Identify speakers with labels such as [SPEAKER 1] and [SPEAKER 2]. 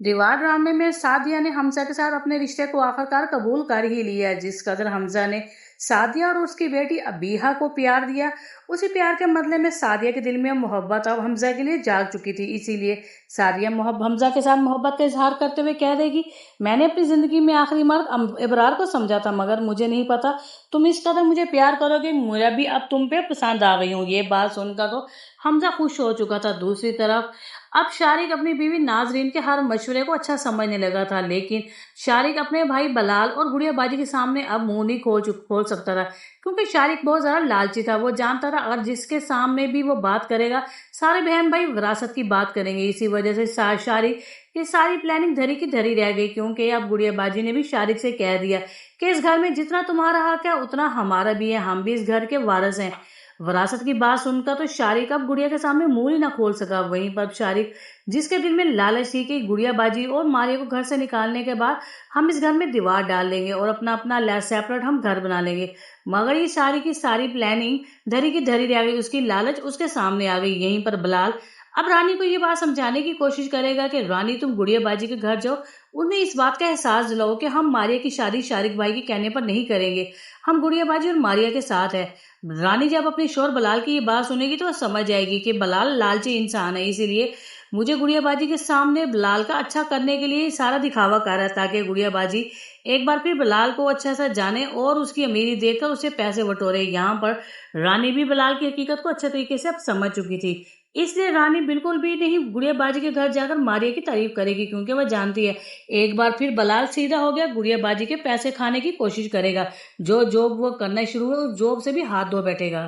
[SPEAKER 1] दीवार ड्रामे में सादिया ने हमजा के साथ अपने रिश्ते को आखिरकार कबूल कर ही लिया। जिस कदर हमजा ने सादिया और उसकी बेटी अबीहा को प्यार दिया, उसी प्यार के बदले में सादिया के दिल में मोहब्बत अब हमजा के लिए जाग चुकी थी। इसीलिए सादिया हमजा के साथ मोहब्बत का इजहार करते हुए कह देगी, मैंने अपनी जिंदगी में आखिरी मर्द इबरार को समझा था, मगर मुझे नहीं पता तुम इस कदर मुझे प्यार करोगे। मुझे भी अब तुम पे पसंद आ गई हूँ। ये बात सुनकर तो हमजा खुश हो चुका था। दूसरी तरफ अब शारिक अपनी बीवी नाजरीन के हर मशवरे को अच्छा समझने लगा था, लेकिन शारिक अपने भाई बलाल और गुड़िया बाजी के सामने अब मुंह नहीं खोल सकता था, क्योंकि शारिक बहुत ज़्यादा लालची था। वो जानता था अगर जिसके सामने भी वो बात करेगा, सारे बहन भाई विरासत की बात करेंगे। इसी वजह से शारिक की सारी प्लानिंग धरी की धरी रह गई, क्योंकि अब गुड़िया बाजी ने भी शारिक से कह दिया कि इस घर में जितना तुम्हारा हक है उतना हमारा भी है, हम भी इस घर के वारिस हैं। विरासत की बात सुनकर तो शारिक अब गुड़िया के सामने मुंह ही ना खोल सका। वहीं पर शारिक, जिसके दिल में लालच थी कि गुड़िया बाजी और मारिया को घर से निकालने के बाद हम इस घर में दीवार डाल लेंगे और अपना अपना सेपरेट हम घर बना लेंगे, मगर ये सारी की सारी प्लानिंग धरी की धरी रह गई। उसकी लालच उसके सामने आ गई। यहीं पर बलाल अब रानी को ये बात समझाने की कोशिश करेगा कि रानी तुम गुड़िया बाजी के घर जाओ, उन्हें इस बात का एहसास दिलाओ कि हम मारिया की शादी शारिक भाई के कहने पर नहीं करेंगे, हम गुड़िया बाजी और मारिया के साथ है। रानी जब अपने शोर बलाल की ये बात सुनेगी तो वह समझ जाएगी कि बलाल लालची इंसान है, इसीलिए मुझे गुड़िया बाजी के सामने बलाल का अच्छा करने के लिए सारा दिखावा कर रहा है, ताकि गुड़िया बाजी एक बार फिर बलाल को अच्छा सा जाने और उसकी अमीरी देखकर उसे पैसे बटोरे। यहाँ पर रानी भी बलाल की हकीकत को अच्छे तरीके से अब समझ चुकी थी, इसलिए रानी बिल्कुल भी नहीं गुड़िया बाजी के घर जाकर मारिया की तारीफ करेगी, क्योंकि वह जानती है एक बार फिर बलाल सीधा हो गया, गुड़िया बाजी के पैसे खाने की कोशिश करेगा। जो जॉब वो करना शुरू है उस जॉब से भी हाथ धो बैठेगा।